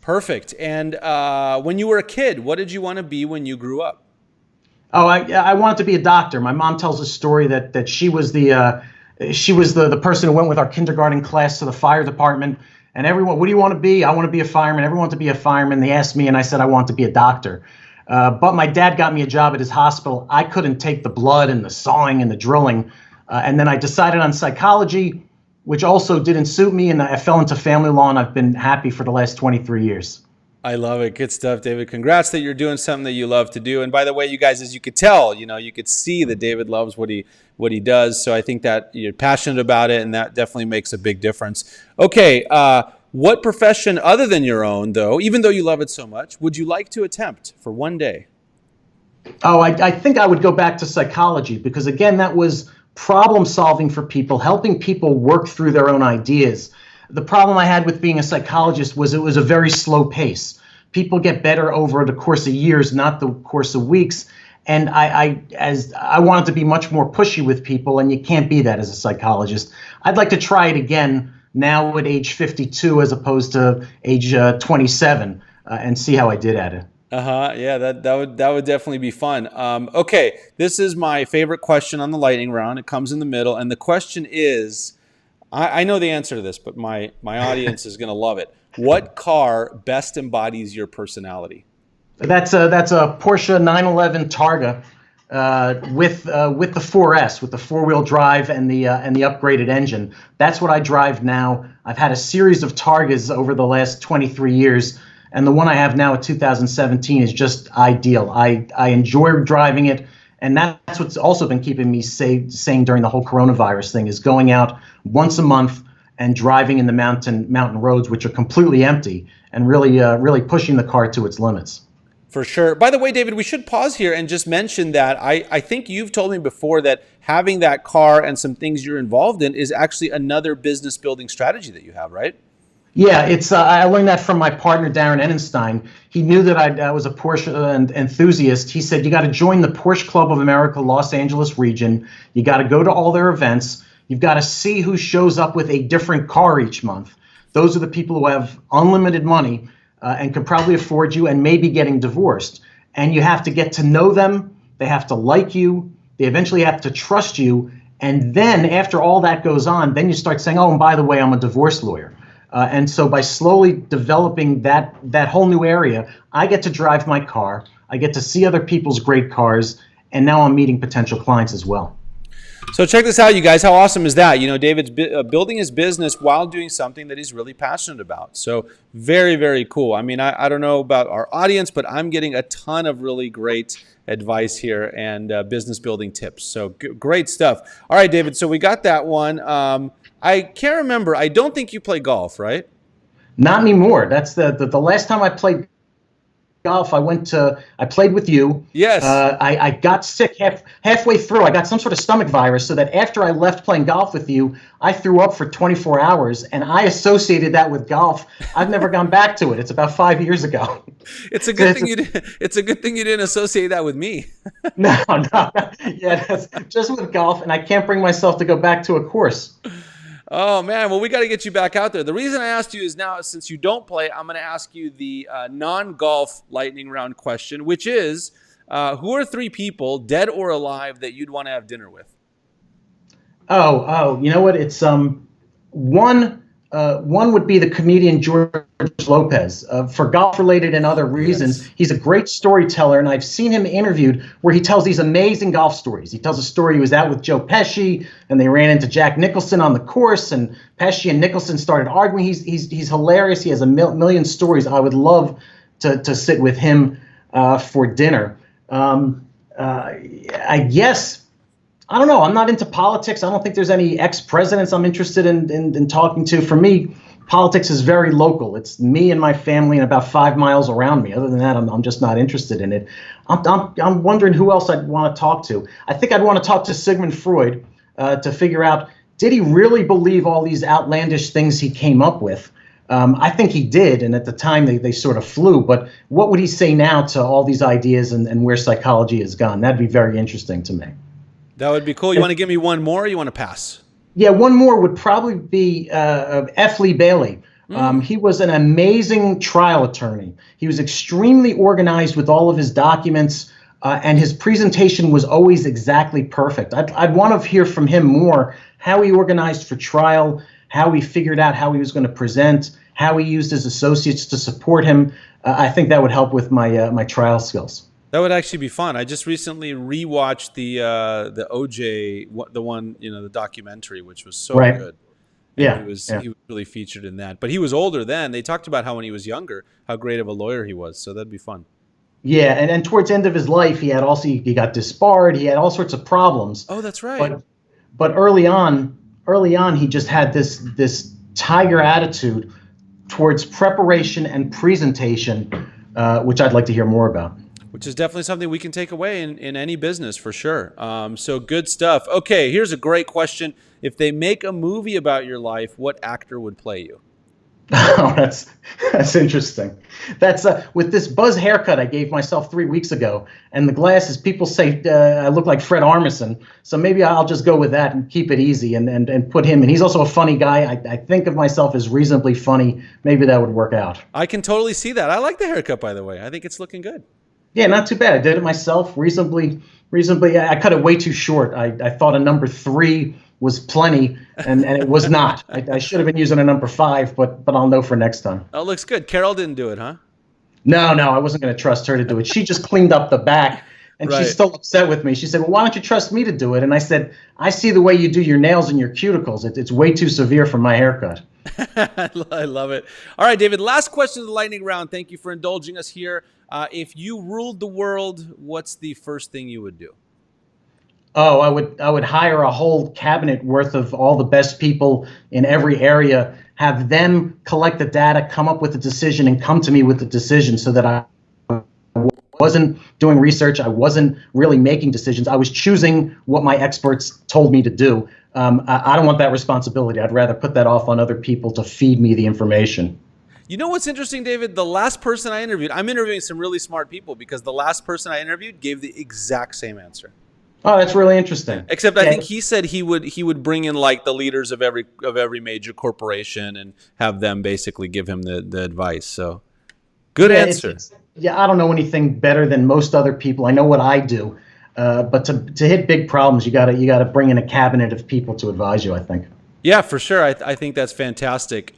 Perfect. And when you were a kid, what did you want to be when you grew up? Oh, I wanted to be a doctor. My mom tells a story that she was the person who went with our kindergarten class to the fire department, and everyone, what do you want to be? I want to be a fireman. Everyone wanted to be a fireman. They asked me, and I said I want to be a doctor. But my dad got me a job at his hospital. I couldn't take the blood and the sawing and the drilling, and then I decided on psychology, which also didn't suit me, and I fell into family law, and I've been happy for the last 23 years. I love it. Good stuff, David. Congrats that you're doing something that you love to do. And by the way, you guys, as you could tell, you could see that David loves what he does. So I think that you're passionate about it, and that definitely makes a big difference. Okay, what profession other than your own, though, even though you love it so much, would you like to attempt for one day? Oh, I think I would go back to psychology because, again, that was problem solving for people, helping people work through their own ideas. The problem I had with being a psychologist was it was a very slow pace. People get better over the course of years, not the course of weeks. And I wanted to be much more pushy with people, and you can't be that as a psychologist. I'd like to try it again now at age 52 as opposed to age 27 and see how I did at it. Yeah, that would definitely be fun. Okay, this is my favorite question on the lightning round. It comes in the middle, and the question is, I know the answer to this, but my audience is going to love it. What car best embodies your personality? That's a Porsche 911 Targa with the 4S, with the four-wheel drive and the upgraded engine. That's what I drive now. I've had a series of Targas over the last 23 years, and the one I have now, a 2017, is just ideal. I enjoy driving it, and that's what's also been keeping me sane during the whole coronavirus thing, is going out once a month and driving in the mountain roads, which are completely empty, and really pushing the car to its limits. For sure. By the way, David, we should pause here and just mention that I think you've told me before that having that car and some things you're involved in is actually another business building strategy that you have, right? Yeah, it's I learned that from my partner Darren Enenstein. He knew that I was a Porsche enthusiast. He said you got to join the Porsche Club of America Los Angeles region. You got to go to all their events. You've got to see who shows up with a different car each month. Those are the people who have unlimited money and can probably afford you and maybe getting divorced. And you have to get to know them. They have to like you. They eventually have to trust you. And then after all that goes on, then you start saying, oh, and by the way, I'm a divorce lawyer. And so by slowly developing that whole new area, I get to drive my car. I get to see other people's great cars. And now I'm meeting potential clients as well. So check this out, you guys. How awesome is that? David's building his business while doing something that he's really passionate about. So very, very cool. I mean, I don't know about our audience, but I'm getting a ton of really great advice here and business building tips. So great stuff. All right, David. So we got that one. I can't remember. I don't think you play golf, right? Not anymore. That's the last time I played golf. I played with you. Yes. I got sick halfway through. I got some sort of stomach virus, so that after I left playing golf with you, I threw up for 24 hours, and I associated that with golf. I've never gone back to it. It's about 5 years ago. It's a good thing you did. It's a good thing you didn't associate that with me. No. Yeah, that's just with golf, and I can't bring myself to go back to a course. Oh, man. Well, we got to get you back out there. The reason I asked you is now, since you don't play, I'm going to ask you the non-golf lightning round question, which is, who are three people, dead or alive, that you'd want to have dinner with? Oh, you know what? It's one would be the comedian George Lopez. For golf-related and other reasons, yes. He's a great storyteller, and I've seen him interviewed where he tells these amazing golf stories. He tells a story he was out with Joe Pesci, and they ran into Jack Nicholson on the course, and Pesci and Nicholson started arguing. He's hilarious. He has a million stories. I would love to sit with him for dinner. I guess. I don't know. I'm not into politics. I don't think there's any ex-presidents I'm interested in talking to. For me, politics is very local. It's me and my family and about 5 miles around me. Other than that, I'm just not interested in it. I'm wondering who else I'd want to talk to. I think I'd want to talk to Sigmund Freud to figure out, did he really believe all these outlandish things he came up with? I think he did, and at the time they sort of flew. But what would he say now to all these ideas and where psychology has gone? That'd be very interesting to me. That would be cool. You want to give me one more, or you want to pass? Yeah, one more would probably be F. Lee Bailey. He was an amazing trial attorney. He was extremely organized with all of his documents, and his presentation was always exactly perfect. I'd want to hear from him more how he organized for trial, how he figured out how he was going to present, how he used his associates to support him. I think that would help with my trial skills. That would actually be fun. I just recently rewatched the OJ, the one, the documentary, which was so good. And Yeah, he was really featured in that. But he was older then. They talked about how when he was younger, how great of a lawyer he was. So that'd be fun. Yeah, and towards the end of his life, he got disbarred. He had all sorts of problems. Oh, that's right. But early on, he just had this tiger attitude towards preparation and presentation, which I'd like to hear more about. Which is definitely something we can take away in any business for sure. So good stuff. Okay, here's a great question. If they make a movie about your life, what actor would play you? Oh, that's interesting. That's with this buzz haircut I gave myself 3 weeks ago, and the glasses. People say I look like Fred Armisen, so maybe I'll just go with that and keep it easy and put him in. He's also a funny guy. I think of myself as reasonably funny. Maybe that would work out. I can totally see that. I like the haircut, by the way. I think it's looking good. Yeah, not too bad. I did it myself reasonably. I cut it way too short. I thought a number 3 was plenty, and it was not. I should have been using a number 5, but I'll know for next time. Oh, looks good. Carol didn't do it, huh? No, I wasn't going to trust her to do it. She just cleaned up the back, and she's still upset with me. She said, well, why don't you trust me to do it? And I said, I see the way you do your nails and your cuticles. It's way too severe for my haircut. I love it. All right, David, last question of the lightning round. Thank you for indulging us here. If you ruled the world, what's the first thing you would do? Oh, I would hire a whole cabinet worth of all the best people in every area, have them collect the data, come up with a decision, and come to me with the decision so that I wasn't doing research. I wasn't really making decisions. I was choosing what my experts told me to do. I don't want that responsibility. I'd rather put that off on other people to feed me the information. You know what's interesting, David? The last person I interviewed, I'm interviewing some really smart people because the last person I interviewed gave the exact same answer. Oh, that's really interesting. Except I think he said he would bring in like the leaders of every major corporation and have them basically give him the advice. So good answer. I don't know anything better than most other people. I know what I do. But to hit big problems, you gotta bring in a cabinet of people to advise you, I think. Yeah, for sure. I think that's fantastic.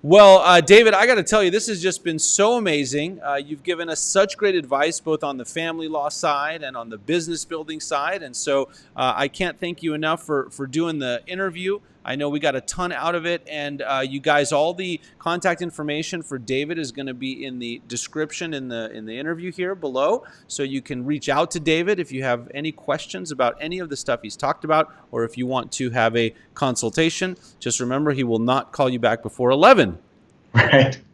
Well, David, I got to tell you, this has just been so amazing. You've given us such great advice, both on the family law side and on the business building side. And so I can't thank you enough for doing the interview. I know we got a ton out of it. And you guys, all the contact information for David is going to be in the description in the interview here below. So you can reach out to David if you have any questions about any of the stuff he's talked about, or if you want to have a consultation. Just remember, he will not call you back before 11.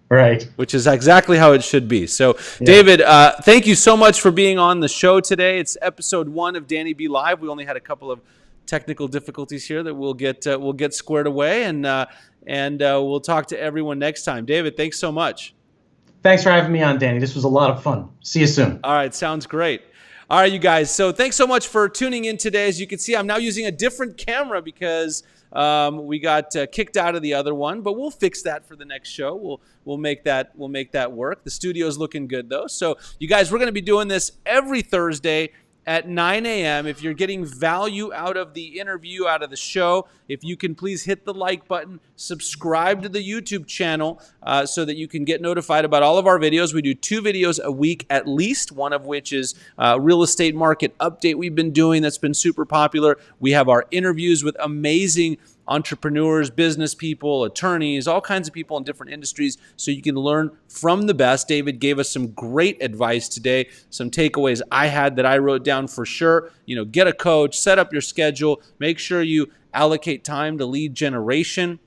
Right. Which is exactly how it should be. So, yeah. David, thank you so much for being on the show today. It's episode 1 of Danny B Live. We only had a couple of technical difficulties here that we'll get squared away, and we'll talk to everyone next time. David, thanks so much. Thanks for having me on, Danny. This was a lot of fun. See you soon. All right, sounds great. All right, you guys. So thanks so much for tuning in today. As you can see, I'm now using a different camera because we got kicked out of the other one, but we'll fix that for the next show. We'll make that work. The studio's looking good though. So you guys, we're going to be doing this every Thursday at 9 a.m. If you're getting value out of the interview, out of the show, if you can please hit the like button, subscribe to the YouTube channel so that you can get notified about all of our videos. We do 2 videos a week at least, one of which is real estate market update we've been doing that's been super popular. We have our interviews with amazing entrepreneurs, business people, attorneys, all kinds of people in different industries so you can learn from the best. David gave us some great advice today, some takeaways I had that I wrote down for sure. Get a coach, set up your schedule, make sure you allocate time to lead generation.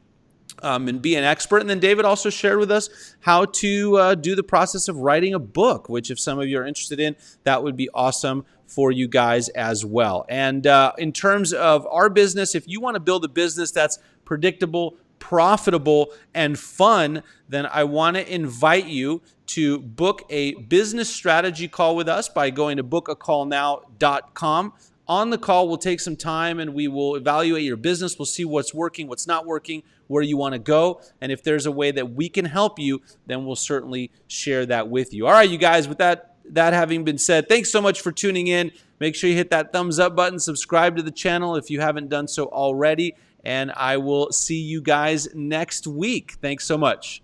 And be an expert. And then David also shared with us how to do the process of writing a book, which if some of you are interested in, that would be awesome for you guys as well. And in terms of our business, if you want to build a business that's predictable, profitable and fun, then I want to invite you to book a business strategy call with us by going to bookacallnow.com. On the call, we'll take some time and we will evaluate your business. We'll see what's working, what's not working, where you want to go. And if there's a way that we can help you, then we'll certainly share that with you. All right, you guys, with that having been said, thanks so much for tuning in. Make sure you hit that thumbs up button, subscribe to the channel if you haven't done so already, and I will see you guys next week. Thanks so much.